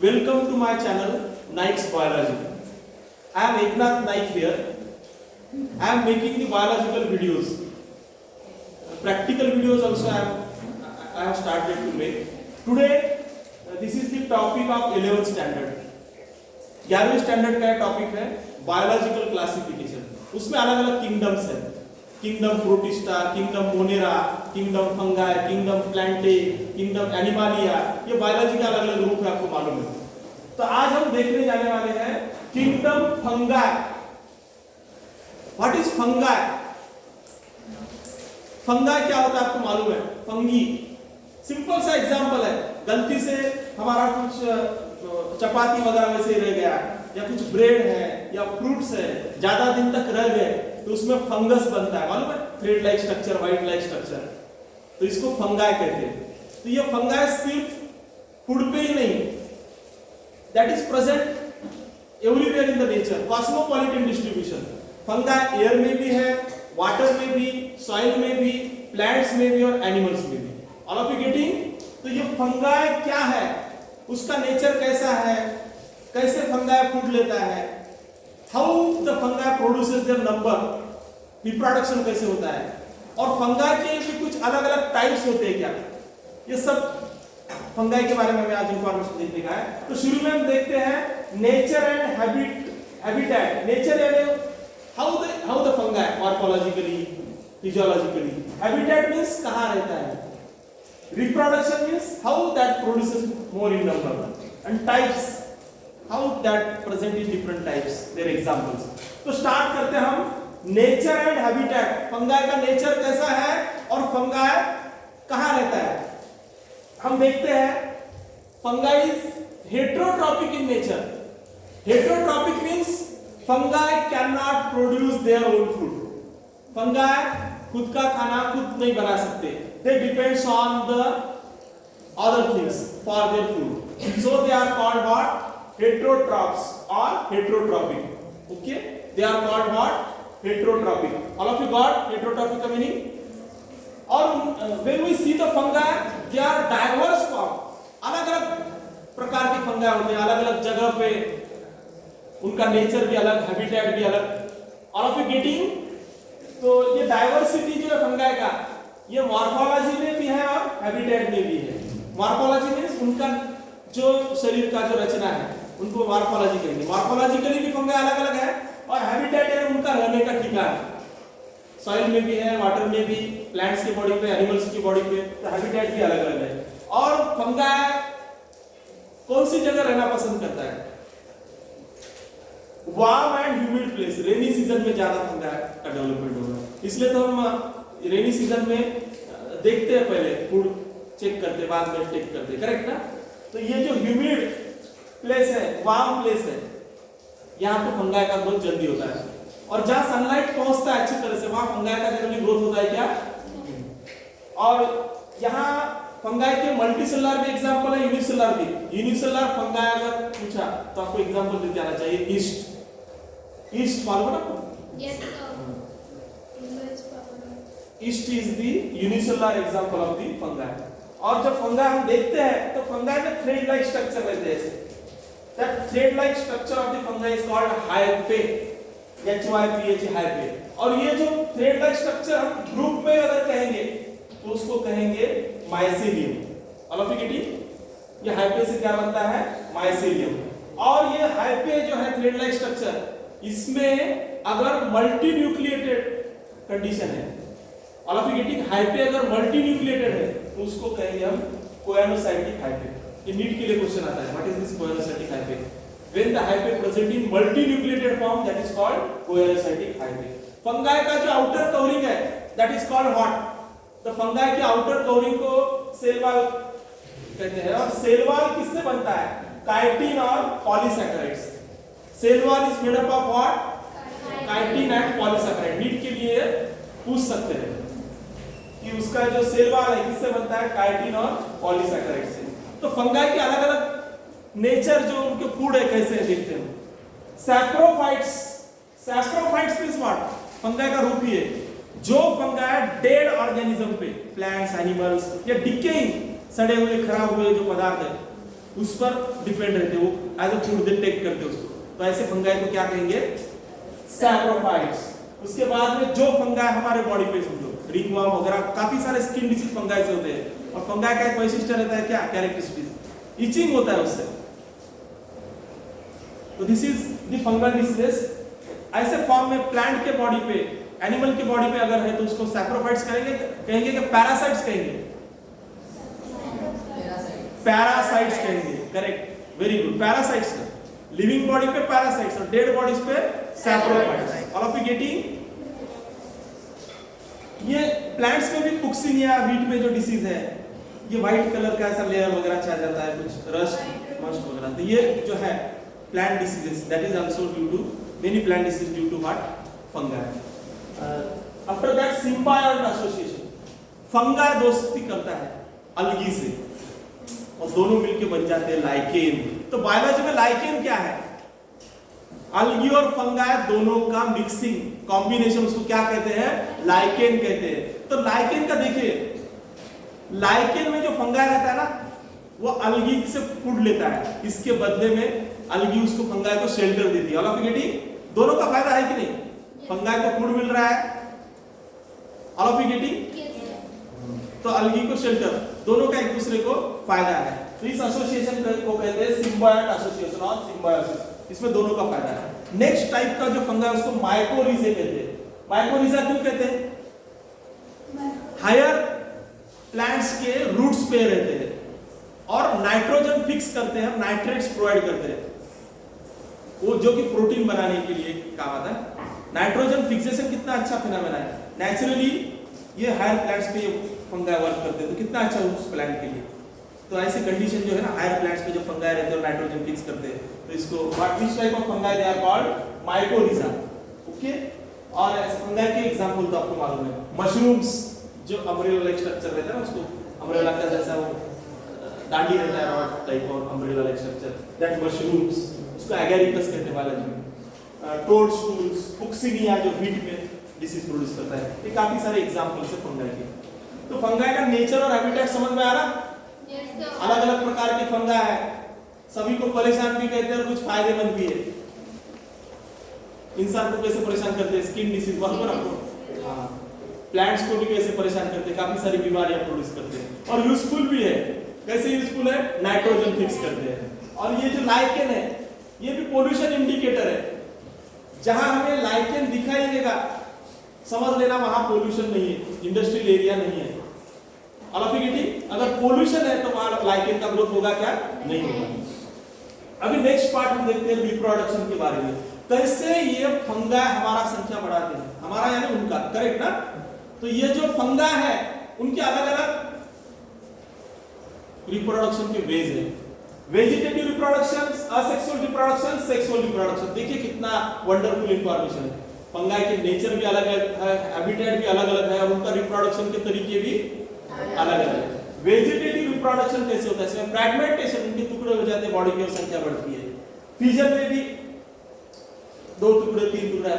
Welcome to my channel Naik's Biology. I am Eknath Naik here. I am making the biological videos. Practical videos also I have started to make. Today this is the topic of 11th standard. 11th standard का topic है biological classification. उसमें अलग अलग kingdoms है. Kingdom protista, kingdom Monera, kingdom fungi, kingdom Plantae, kingdom Animalia. ये biology के अलग अलग रूप है, आपको मालूम है. तो आज हम देखने जाने वाले हैं kingdom fungi. What is fungi? Fungi क्या होता है आपको मालूम है? फंगी. सिंपल सा एग्जांपल है. गलती से हमारा कुछ चपाती वगैरह वैसे रह गया, या कुछ ब्रेड है या फ्रूट्स है, ज्यादा दिन तक रह गए तो उसमें फंगस बनता है, मालूम है? Thread like structure, white like structure. तो इसको फंगाई कहते हैं. तो ये फंगाई सिर्फ फूड पे ही नहीं, that is present everywhere in the nature. Cosmopolitan distribution. Fungi air में भी है, वाटर में भी, सॉइल में भी, प्लांट्स में भी और एनिमल्स में भी. All of you getting? तो ये फंगाई क्या है, उसका नेचर कैसा है, कैसे फंगाई फूड लेता है, how the fungi produces their number, reproduction कैसे होता है, और फंगाई के भी कुछ अलग अलग टाइप्स होते हैं क्या, ये सब फंगाई के बारे में हमें आज इंफॉर्मेशन देखने का है. तो शुरू में हम देखते हैं नेचर एंड हैबिटेट. नेचर यानी how the fungi morphologically, physiologically. Habitat means कहां रहता है. Reproduction means how that produces more in number, and types how that present in different types, their examples. तो स्टार्ट करते हैं हम नेचर एंड हैबिटेट. फंगाई का nature कैसा है और फंगाई कहां रहता है. हम देखते हैं fungi is heterotrophic in nature. Heterotrophic means fungi can not produce their own food. Fungi खुद का खाना खुद नहीं बना सकते. They depends on the other things for their food. So they are called what? Heterotrophs or heterotrophic. Okay? They are called what? Heterotrophic. All of you got heterotrophic का meaning? और when we see the fungi, they are diverse form. अलग अलग प्रकार के fungi होते हैं, अलग अलग जगह पे उनका नेचर भी अलग, हैबिटेट भी अलग. All of you getting? तो ये डाइवर्सिटी जो है फंगाई का, ये मॉर्फोलॉजी में भी है और हैबिटेट में भी है. मॉर्फोलॉजी मींस उनका जो शरीर का जो रचना है उनको मॉर्फोलॉजी कहेंगे. मॉर्फोलॉजिकली भी फंगाई अलग अलग है, और हैबिटेट यानी उनका रहने का ठिकाना. सॉइल में भी है, वाटर में भी, प्लांट्स की बॉडी पे, एनिमल्स की बॉडी पे. तो हैबिटेट भी अलग अलग है. और फंगाई कौन सी जगह रहना पसंद करता है? Warm and humid place. Rainy season में ज्यादा फंगाई का डेवलपमेंट होगा. इसलिए तो हम रेनी सीजन में देखते हैं, पहले फूड चेक करते, बाद में टेक करते, करेक्ट ना. तो ये जो ह्यूमिड प्लेस है, वार्म प्लेस है, यहाँ पे फंगाई का ग्रोथ जल्दी होता है. और जहाँ सनलाइट पहुंचता है अच्छी तरह से, वहां फंगाई का जनरली ग्रोथ होता है क्या. और यहाँ फंगाई के मल्टीसेलुलर भी एग्जांपल है, यूनिसेलुलर भी. यूनिसेलुलर फंगाई अगर पूछा तो आपको एग्जांपल देते आना चाहिए. ईस्ट. ईस्ट मालूम है आपको? Yes, east is the unicellular example of the fungi. और जब फंगाई हम देखते हैं तो फंगाई में थ्रेड लाइक स्ट्रक्चर रहते हैं. That thread like structure of the fungi is called हाइपे. HYPH हाइपे. और ये जो थ्रेड लाइक स्ट्रक्चर हम ग्रुप में अगर कहेंगे तो उसको कहेंगे mycelium. All of you getting? ये हाइपे से क्या बनता है? माइसेलियम. और ये हाइपे जो है थ्रेड लाइक स्ट्रक्चर, इसमें अगर मल्टी न्यूक्लिएटेड कंडीशन है, ऑल ऑफ यू गेटिंग, हाइपे अगर मल्टी न्यूक्लिएटेड है तो उसको कहेंगे हम कोएनोसाइटिक हाइपे. ये नीट के लिए क्वेश्चन आता है, what is this coenocytic hyphae. When the hyphae present in multi nucleated form, that is called coenocytic hyphae. Fungi का जो आउटर कवरिंग है, that is called what. The fungi के आउटर कवरिंग को cell wall कहते हैं. और cell wall किससे बनता है? काइटिन और polysaccharides. Cell wall is made up of what? Chitin and polysaccharide. NEET के लिए पूछ सकते हैं कि उसका जो सेल वॉल है किससे बनता है? काइटिन और पॉलीसैकेराइड से. तो फंगाई के अलग अलग नेचर जो उनके फूड है कैसे देखते हैं. Saprophytes. Saprophytes means what? Fungi का रूप ही है जो फंगाई डेड ऑर्गेनिज्म पे, प्लांट्स, एनिमल्स या डिकेइंग, सड़े हुए, खराब हुए जो पदार्थ है उस पर डिपेंड रहते, वो as a food they take करते उसको, तो ऐसे फंगाई को क्या कहेंगे, सैप्रोफाइट्स। उसके बाद में जो फंगाई हमारे बॉडी पे समझो रिंगवर्म वगैरह काफी सारे स्किन डिसीज फंगाई से होते हैं, और फंगाई का एक वैशिष्ट्य रहता है क्या, कैरेक्टरिस्टिक इचिंग होता है उससे। तो this is the fungal diseases. ऐसे फॉर्म में प्लांट के बॉडी पे, एनिमल के बॉडी पे अगर है तो उसको सैप्रोफाइट्स कहेंगे कि पैरासाइट्स कहेंगे, पैरासाइट्स कहेंगे, correct, very good, parasites. Living body पे पैरासाइट्स और डेड बॉडीज पे saprophytes. All of you getting? ये प्लांट्स में भी पुक्सिनिया, वीट में जो डिसीज है, ये व्हाइट कलर का ऐसा लेयर वगैरह छा जाता है, कुछ रस्ट मस्ट वगैरह, तो ये जो है plant diseases, that is also due to many plant disease due to what, fungi. After that symbiote association, fungi दोस्ती करता है अलगी से और दोनों मिलके बन जाते हैं लाइकेन। तो बायोलॉजी में लाइकेन क्या है, अलगी और फंगाई दोनों का मिक्सिंग कॉम्बिनेशन, उसको क्या कहते हैं, लाइकेन कहते हैं। तो लाइकेन का देखिए, लाइकेन में जो फंगाई रहता है ना, वो अलगी से फूड लेता है, इसके बदले में अलगी उसको फंगाई को शेल्टर देती है। All of you getting? दोनों का फायदा है कि नहीं, फंगाई को फूड मिल रहा है, ऑल ऑफ यू गेटिंग, तो अलगी को शेल्टर, दोनों का एक दूसरे को फायदा है। तो इस एसोसिएशन को कहते हैं सिम्बायोट एसोसिएशन और सिम्बायोसिस, इसमें दोनों का फायदा है। नेक्स्ट टाइप का जो फंगा है उसको माइकोरिज़ा कहते हैं। माइकोरिज़ा क्यों कहते हैं, हायर प्लांट्स के रूट्स पे रहते हैं और नाइट्रोजन फिक्स करते हैं, नाइट्रेट्स प्रोवाइड करते हैं, वो जो कि प्रोटीन बनाने के लिए काम आता है। नाइट्रोजन फिक्सेशन कितना अच्छा फिनोमेना है, नेचुरली ये हायर प्लांट्स पे फंगाई वर्क करते हैं, तो कितना अच्छा उस प्लांट के लिए। तो ऐसी कंडीशन जो है ना, हायर प्लांट्स पे जो फंगाई रहते हैं और नाइट्रोजन फिक्स करते हैं, तो इसको what which type of fungi they are called, mycorrhiza. Okay, और ऐसे फंगाई के एग्जांपल तो आपको मालूम है, मशरूम्स जो अम्ब्रेला लाइक स्ट्रक्चर रहता है ना, उसको अम्ब्रेला का जैसा वो डांडी रहता है, रॉड टाइप और umbrella like structure, that mushrooms, उसको एगेरिकस कहते हैं बायोलॉजी में। टोडस्टूल्स, पुक्सिनिया जो वीट में डिसीज प्रोड्यूस करता है, ये काफी सारे एग्जांपल्स है फंगाई के। तो फंगाई का नेचर और हैबिटेट समझ में आ रहा? अलग अलग प्रकार के फंगाई है, सभी को परेशान भी कहते हैं और कुछ फायदेमंद भी है। इंसान को कैसे परेशान करते हैं, स्किन डिसीज, मालूम है आपको? हाँ, प्लांट्स को भी कैसे परेशान करते हैं, काफी सारी बीमारियां प्रोड्यूस करते हैं, और यूजफुल भी है। कैसे यूजफुल है, नाइट्रोजन फिक्स करते हैं। और ये जो लाइकेन है, ये भी पोल्यूशन इंडिकेटर है, जहां हमें लाइकेन दिखाई देगा समझ लेना वहां पोल्यूशन नहीं है, इंडस्ट्रियल एरिया नहीं है। अगर पोल्यूशन है तो वहां लाइकेन का ग्रोथ होगा क्या, नहीं होगा। अभी नेक्स्ट पार्ट हम देखते हैं रिप्रोडक्शन के बारे में, कैसे ये फंगाई हमारा संख्या बढ़ाते हैं, हमारा यानी उनका, करेक्ट ना? तो ये जो फंगाई है उनके अलग अलग रिप्रोडक्शन के वेज है, vegetative reproduction, asexual reproduction, sexual reproduction. देखिए कितना वंडरफुल इंफॉर्मेशन है। फंगाई के नेचर भी अलग है, हैबिटेट भी अलग अलग है, और उनका रिप्रोडक्शन के तरीके भी अलग अलग है। वेजिटेटिव रिप्रोडक्शन कैसे होता है, इसमें फ्रैगमेंटेशन, उनके टुकड़े हो जाते हैं, बॉडी की संख्या बढ़ती है। फिजन में भी 2 टुकड़े 3 टुकड़े,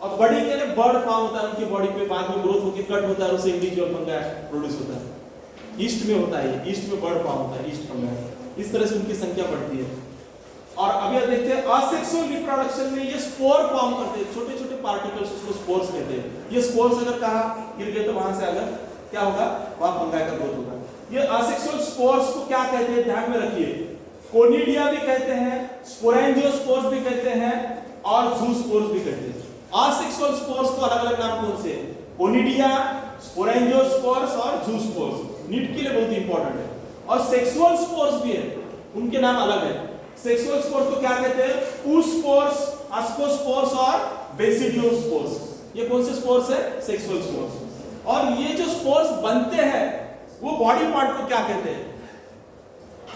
और बड़ी यानी बर्ड फॉर्म होता है उनकी बॉडी पे, बाद में ग्रोथ होकर कट होता है, उससे इंडिविजुअल फंगाई प्रोड्यूस होता है। ईस्ट में होता है, ईस्ट में बर्ड फॉर्म होता है, ईस्ट फंगाई, इस तरह से उनकी संख्या बढ़ती है। और अभी आप देखते हैं असेक्सुअल रिप्रोडक्शन में ये स्पोर फॉर्म करते हैं, छोटे छोटे पार्टिकल्स, उसको स्पोर्स कहते हैं। ये स्पोर्स अगर कहाँ गिर गए तो वहां से अगर क्या होगा, वहां फंगाई का ग्रोथ होगा। ये असेक्सुअल स्पोर्स को क्या कहते हैं, ध्यान में रखिए, कोनिडिया भी कहते हैं, स्पोरेंजियोस्पोर्स भी कहते हैं, और जूस्पोर्स भी कहते हैं। असेक्सुअल स्पोर्स को अलग अलग नाम कौन से, कोनिडिया, स्पोरेंजियोस्पोर्स और जूस्पोर्स, नीट के लिए बहुत इंपॉर्टेंट है। और सेक्सुअल स्पोर्स भी है, उनके नाम अलग है। सेक्सुअल स्पोर्स को क्या कहते हैं, oospores, ascospores और basidiospores। ये कौन से स्पोर्स है, सेक्सुअल स्पोर्स। और ये जो स्पोर्स बनते हैं वो बॉडी पार्ट को क्या कहते हैं,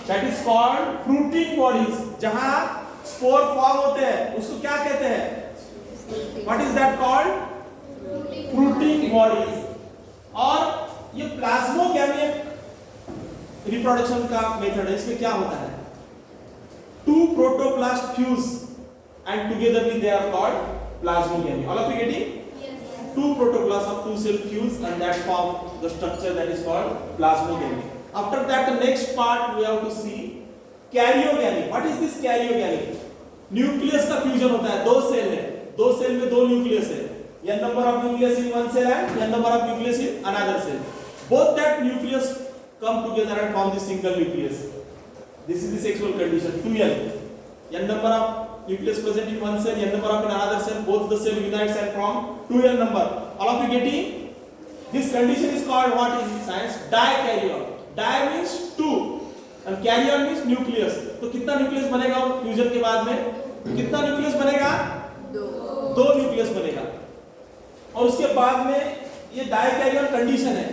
that is called fruiting bodies. जहां स्पोर फॉर्म होते हैं उसको क्या कहते हैं, what is that called, fruiting bodies. और ये प्लाज्मोगैमिक रिप्रोडक्शन का मेथड है। इसमें क्या होता है, 2 protoplast fuse and togetherly they are called plasmogamy. All of you getting? Yes. 2 protoplasts of 2 cell fuse and that form the structure that is called plasmogamy. After that, the next part we have to see karyogamy. What is this karyogamy? Nucleus का fusion होता है, दो cell है, दो cell में दो nucleus है, n number of nucleus in one cell and n number of nucleus in another cell. Both that nucleus come together and form the single nucleus. This is the sexual condition, 2n. n number of nucleus present in one cell, n number of in another cell, both the cell unites and form 2n number. All of you getting? This condition is called what in science? Dikaryon. Di means two and karyon means nucleus. तो कितना nucleus बनेगा fusion के बाद में? कितना nucleus बनेगा? दो nucleus बनेगा। और उसके बाद में ये डायकैरियन कंडीशन है,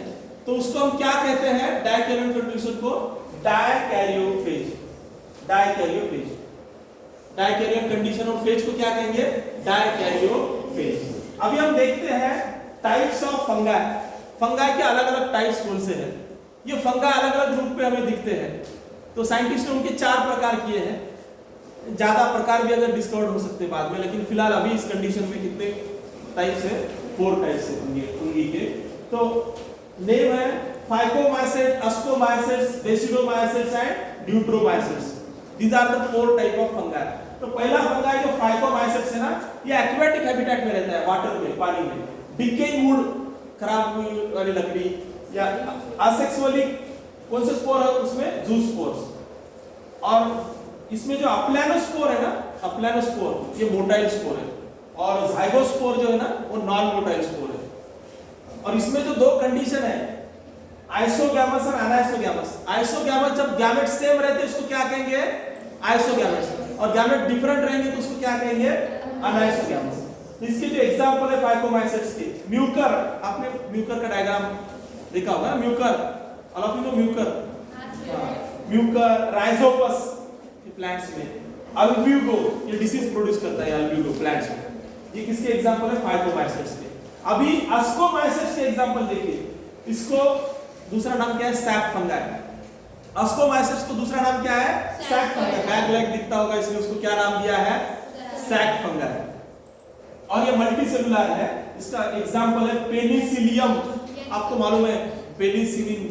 तो उसको हम क्या कहते हैं? डायकैरियन कंडीशन को डायकैरियोफेज। डायकैरियोफेज, डायकैरियन कंडीशन और फेज को क्या कहेंगे? डायकैरियोफेज। अभी हम देखते हैं टाइप्स ऑफ फंगाई। फंगाई के अलग अलग टाइप्स कौन से हैं? ये फंगाई अलग अलग रूप में हमें दिखते हैं, तो साइंटिस्ट ने उनके 4 प्रकार किए हैं। ज्यादा प्रकार भी अगर डिस्कवर हो सकते हैं बाद में, लेकिन फिलहाल अभी इस कंडीशन में कितने टाइप्स है? 4 टाइप्स है फंगी के। तो नेम है phycomycetes, ascomycetes, basidiomycetes and deuteromycetes. These are the 4 type of fungi. तो पहला फंगाई जो फाइकोमाइसेट्स है ना, ये एक्वेटिक हैबिटेट में रहता है, वाटर में, पानी में। डिकेइंग वुड, खराब हुई वाली लकड़ी, या असेक्सुअली कौन से स्पोर है उसमें? जूस्पोर्स। और इसमें जो अप्लानोस्पोर है ना, अप्लानोस्पोर ये मोटाइल स्पोर है, और जाइगोस्पोर जो है ना वो नॉन मोटाइल स्पोर है। और इसमें जो 2 कंडीशन है, आइसोगैमस और अनाइसोगैमस। आइसोगैमस जब गैमेट सेम रहते हैं उसको क्या कहेंगे? आइसोगैमस। और गैमेट डिफरेंट रहेंगे तो उसको क्या कहेंगे? अनाइसोगैमस। इसके जो एग्जांपल है फाइकोमाइसेट्स के, म्यूकर, आपने म्यूकर का डायग्राम देखा होगा ना, Mucor, all of you know Mucor. Mucor, Rhizopus plants में, अल्ब्यूगो ये डिसीज प्रोड्यूस करता है, अल्ब्यूगो प्लांट्स में। ये किसके एग्जांपल है? फाइकोमाइसेट्स के। अभी अस्कोमाइसेट्स के एग्जांपल देखिए। इसको दूसरा नाम क्या है? SAP fungi. अस्कोमाइसेट्स को दूसरा नाम क्या है? Sac fungi. बैग लाइक दिखता होगा, इसलिए उसको क्या नाम दिया है? Sac fungi. और ये मल्टीसेलुलर है। इसका एग्जांपल है पेनिसिलियम। आपको मालूम है पेनिसिलिन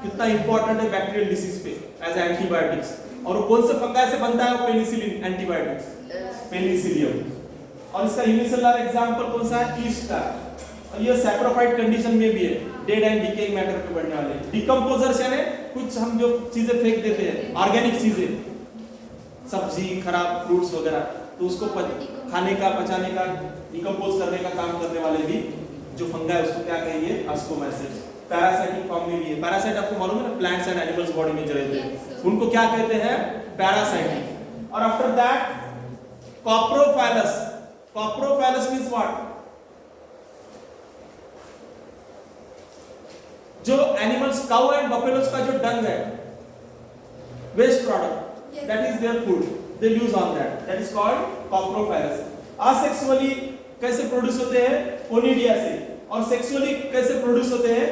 कितना इंपॉर्टेंट है बैक्टीरियल डिसीज पे एज एंटीबायोटिक्स। और वो कौन से फंगाई से बनता है वो पेनिसिलिन एंटीबायोटिक्स? पेनिसिलियम। और इसका यूनिसेलुलर एग्जांपल कौन सा है? ईस्ट का। और ये सैप्रोफाइट कंडीशन में भी है, डेड एंड डिकेइंग मैटर पे बढ़ने वाले। डिकम्पोजर्स यानी कुछ हम जो चीजें फेंक देते हैं, ऑर्गेनिक चीजें, सब्जी, खराब फ्रूट्स वगैरह, तो उसको खाने का, पचाने का, डिकम्पोज करने का काम करने वाले भी जो फंगा है उसको क्या कहेंगे? अस्कोमाइसेट्स। पैरासाइटिक फॉर्म में भी है। पैरासाइट आपको मालूम है ना, प्लांट्स एंड एनिमल्स बॉडी में जो रहते हैं उनको क्या कहते हैं? पैरासाइटिक। और after that coprophilous. Coprophilous means what? जो एनिमल्स, काउ एंड बफेलोस का जो डंग है, waste product, that is their food, they use on that is called coprophilous. Asexually कैसे प्रोड्यूस होते हैं? ओनिडिया से। और सेक्सुअली कैसे प्रोड्यूस होते हैं?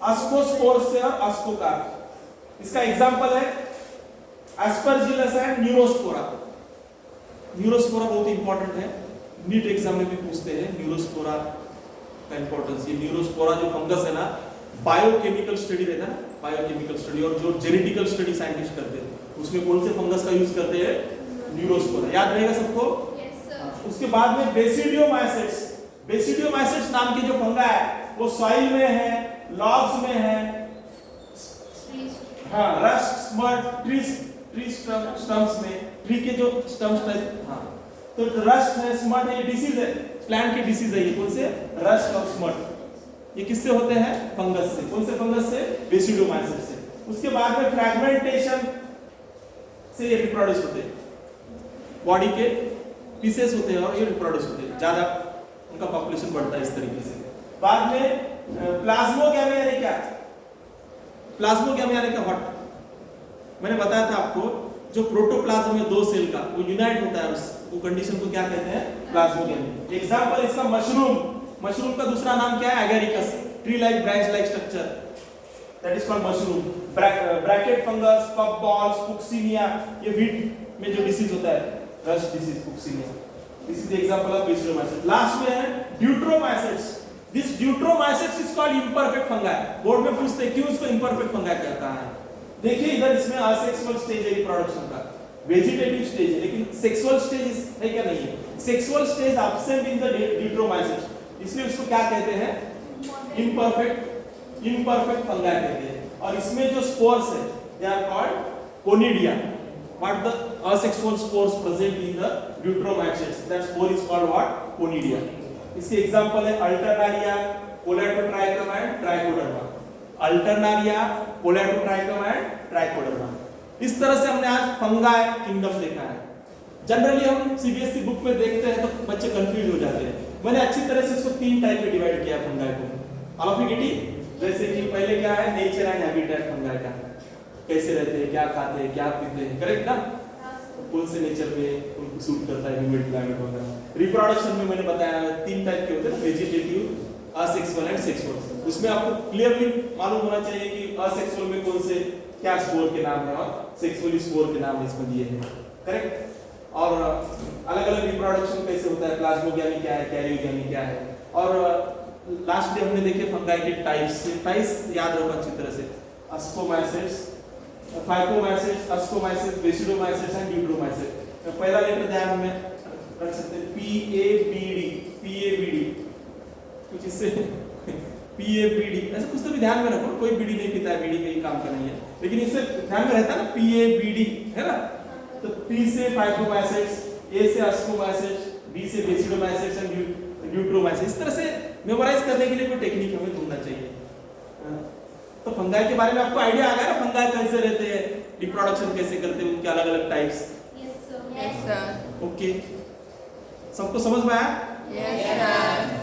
अस्कोस्पोर से और अस्कोकार्प। इसका एग्जांपल है एस्परजिलस एंड न्यूरोस्पोरा। न्यूरोस्पोरा बहुत इंपॉर्टेंट है, नीट एग्जाम में भी पूछते हैं न्यूरोस्पोरा का इंपॉर्टेंस। ये न्यूरोस्पोरा जो फंगस है ना, बायोकेमिकल स्टडी रहता है, बायोकेमिकल स्टडी, और जो जेनेटिकल स्टडी साइंटिस्ट करते हैं उसमें कौन से फंगस का यूज करते हैं? न्यूरोस्पोरा। याद रहेगा सबको? उसके बाद में बेसिडियोमाइसेट्स। बेसिडियोमाइसेट्स नाम की जो फंगा है वो सॉइल में है, लॉग्स में है, हाँ, रस्ट, स्मट, ट्री स्टम्प्स में, ट्री के जो स्टम्प्स टाइप, हाँ, तो रस्ट है, स्मट है, ये डिसीज है, प्लांट की डिसीज है ये। कौन से? रस्ट और स्मट। ये किससे होते हैं? फंगस से। कौन से फंगस से? बेसिडियोमाइसेट्स से। उसके बाद में फ्रैगमेंटेशन से ये रिप्रोड्यूस होते हैं, बॉडी के पीसेस होते हैं और ये रिप्रोड्यूस होते हैं, ज्यादा उनका पॉपुलेशन बढ़ता है इस तरीके से। बाद में प्लाज्मोगैमिया यानी क्या? प्लाज्मोगैमिया यानी क्या? व्हाट? मैंने बताया था आपको, जो प्रोटोप्लाज्म है 2 सेल का, वो यूनाइट होता है, उस कंडीशन को क्या कहते हैं? प्लाज्मोगैमिया। एग्जांपल इसका मशरूम। मशरूम का दूसरा नाम क्या है? Agaricus. Tree like, branch like structure, that is called mushroom. Bracket fungus, puff balls, puccinia, ये वीट में जो डिसीज होता है, rust disease, puccinia, this is the example of basidiomycetes. Last में है deuteromycetes. This deuteromycetes is called imperfect fungi. Board में पूछते हैं क्यों इसको इम्परफेक्ट फंगाई कहता है? देखिए इधर इसमें असेक्सुअल स्टेज है रिप्रोडक्शन का, वेजिटेटिव स्टेज है, लेकिन सेक्सुअल स्टेज है क्या? नहीं है। Sexual stage absent in the deuteromycetes, इसलिए उसको क्या कहते हैं? इम्परफेक्ट फंगाई कहते हैं। और इसमें जो स्पोर्स है they are called conidia. What the asexual spores present in the Deuteromycetes, that spore is called what? Conidia. इसके एग्जांपल है alternaria, colletotrichum and trichoderma. Alternaria, colletotrichum and trichoderma. इस तरह से हमने आज फंगाई किंगडम देखा है। जनरली हम सीबीएसई बुक में देखते हैं तो बच्चे कंफ्यूज हो जाते हैं। मैंने अच्छी तरह से इसको 3 टाइप में डिवाइड किया फंगाई को। All of you getting? जैसे कि पहले क्या है, नेचर एंड हैबिटेट फंगाई का, कैसे रहते हैं, क्या खाते हैं, क्या पीते हैं, करेक्ट ना? कौन से नेचर में उनको सूट करता है, ह्यूमिड क्लाइमेट वगैरह। रिप्रोडक्शन में मैंने बताया 3 टाइप के होते हैं, वेजिटेटिव, असेक्सुअल एंड सेक्सुअल। उसमें आपको क्लियरली मालूम होना चाहिए कि असेक्सुअल में कौन से क्या स्पोर के नाम है और सेक्सुअली स्पोर के नाम इसमें दिए हैं, करेक्ट? और अलग-अलग रिप्रोडक्शन कैसे होता है, प्लाज्मोगैमी क्या है, कैरियोगैमी क्या है। और लास्ट डे हमने देखे फंगाई के टाइप्स याद रखो अच्छी तरह से, अस्कोमाइसेट्स, फाइकोमाइसेट्स, अस्कोमाइसेट्स, बेसिडोमाइसेट्स एंड ड्यूट्रोमाइसेट्स। पहला लेटर ध्यान में रख सकते हैं पीएबीडी, कुछ इससे पीएबीडी ऐसा कुछ तो भी ध्यान में रखो। कोई बीडी नहीं पीता है, बीडी का ही काम का नहीं है, लेकिन इससे ध्यान में रहता है ना पीएबीडी, है ना? तो पी से फाइकोमाइसेट्स, ए से अस्कोमाइसेट्स, बी से बेसिडोमाइसेट्स एंड ड्यूट्रोमाइसेट्स। इस तरह से मेमोराइज करने के लिए कोई टेक्निक हमें ढूंढना चाहिए। तो फंगाई के बारे में आपको आइडिया आ गया ना, फंगाई कैसे रहते हैं, रिप्रोडक्शन कैसे करते हैं, उनके अलग-अलग टाइप्स। Yes sir. ओके, सबको समझ में आया? Yes sir.